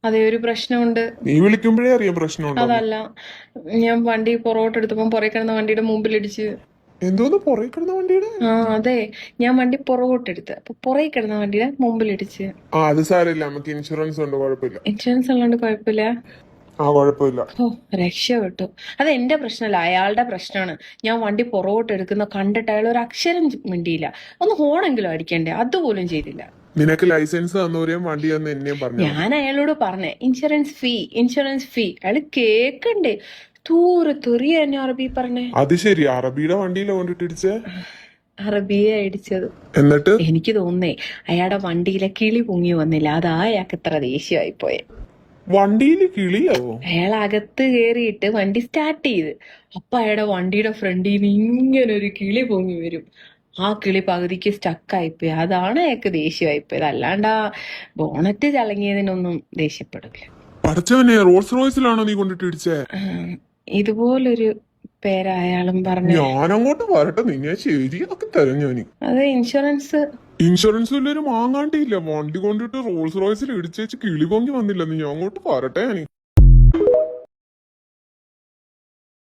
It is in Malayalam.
അതേ ഒരു പ്രശ്നമുണ്ട്. നീ വിളിക്കുമ്പോഴേ അറിയാം പ്രശ്നമുണ്ടോ. അതല്ല, ഞാൻ വണ്ടി പുറകോട്ട് എടുത്തപ്പം പുറകെ കിടന്ന വണ്ടിയുടെ മുമ്പിലിടിച്ച്. എന്തോന്ന് പുറകെ കിടന്ന വണ്ടിയുടെ. അതെ, ഞാൻ വണ്ടി പുറകോട്ട് എടുത്ത് അപ്പൊ പുറകെ കിടന്ന വണ്ടിയുടെ മുമ്പിലിടിച്ച്. അത് സാരമില്ല, നമുക്ക് ഇൻഷുറൻസ് ഉണ്ട്, കുഴപ്പമില്ല. ഇൻഷുറൻസ് ഉള്ളതുകൊണ്ട് കുഴപ്പമില്ല. കുഴപ്പമില്ല. ഓ, രക്ഷപ്പെട്ടു. അത് എന്റെ പ്രശ്നമല്ല, അയാളുടെ പ്രശ്നമാണ്. ഞാൻ വണ്ടി പുറകോട്ട് എടുക്കുന്ന കണ്ടിട്ട് അയാൾ ഒരു അക്ഷരം മിണ്ടിയില്ല. ഒന്ന് ഹോണെങ്കിലും അടിക്കണ്ടേ, അതുപോലും ചെയ്തില്ല. നിനക്ക് ലൈസൻസ് തന്നവരെയും വണ്ടി തന്നു എന്നെയും പറഞ്ഞു. ഞാൻ അയാളോട് പറഞ്ഞേ ഇൻഷുറൻസ് ഫീ അയാള് കേക്കണ്ടേ. തൂറ് തെറിയ എന്നെ അറബി പറഞ്ഞേ. അത് ശരി, അറബിയുടെ വണ്ടിയില കൊണ്ടിട്ടിടിച്ചേ. അറബിയെ അടിച്ചത്. എന്നിട്ട് എനിക്ക് തോന്നുന്നേ അയാളുടെ വണ്ടിയിലെ കിളി പൊങ്ങി വന്നില്ല, അതാ അയാൾക്ക് ഇത്ര ദേഷ്യമായി പോയെ. വണ്ടിയില് കിളിയോ? അയാൾ അകത്ത് കേറിയിട്ട് വണ്ടി സ്റ്റാർട്ട് ചെയ്ത് അപ്പൊ അയാളുടെ വണ്ടിയുടെ ഫ്രണ്ടിൽ നിന്ന് ഇങ്ങനെ ഒരു കിളി പൊങ്ങി വരും. ആ കിളി പകുതിക്ക് സ്റ്റക്കായിപ്പോയി, അതാണ് അയാൾക്ക് ദേഷ്യമായിപ്പോയത്. അല്ലാണ്ട് ആ ബോണറ്റ് ചളങ്ങിയതിനൊന്നും ദേഷ്യപ്പെടില്ല. പഠിച്ചവനെ, റോൾസ് റോയ്സിലാണോ നീ കൊണ്ടിട്ടിടിച്ചേ? ഇതുപോലൊരു പേര് അയാളും പറഞ്ഞു. ഞാനങ്ങോട്ട് വരട്ടെ, നിന്നെ ശരിയാക്കി തരാം ഞാൻ. അത് ഇൻഷുറൻസ് വല്ലൊരു മാങ്ങാണ്ടിയില്ല, വണ്ടി കൊണ്ടിട്ട് റോൾസ് റോയ്സിൽ ഇടിച്ചേച്ച് കിളി പൊങ്ങി വന്നില്ല. നീ അങ്ങോട്ട് വരട്ടെ ഞാൻ.